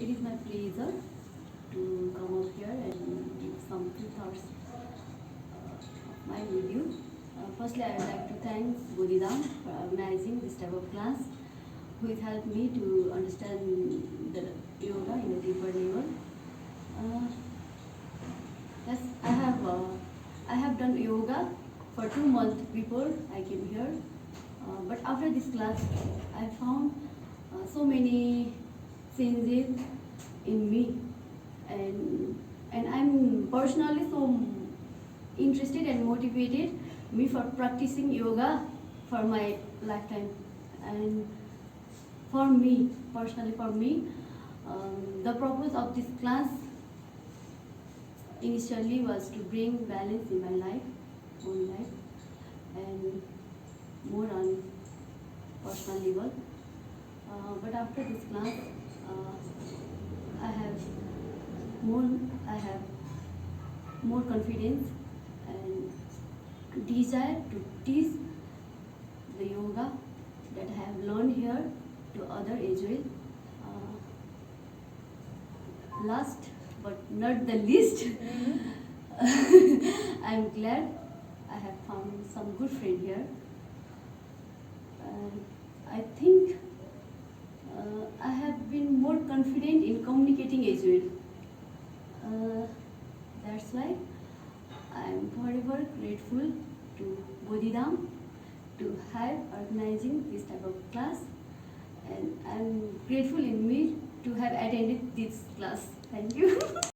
It is my pleasure to come up here and give some few thoughts of mine with you. Firstly, I would like to thank Bodhidham for organizing this type of class, which helped me to understand the yoga in a deeper level. Yes, I have done yoga for 2 months before I came here, but after this class, I found so many changes in me, and I'm personally so interested and motivated me for practicing yoga for my lifetime. And for me personally, the purpose of this class initially was to bring balance in my own life, and more on personal level. But after this class, I have more confidence and desire to teach the yoga that I have learned here to other as well. Last but not the least, I am glad I have found some good friend here. I think I have been more confident in communicating as well. That's why I am forever grateful to Bodhidham to have organizing this type of class, and I am grateful in me to have attended this class. Thank you.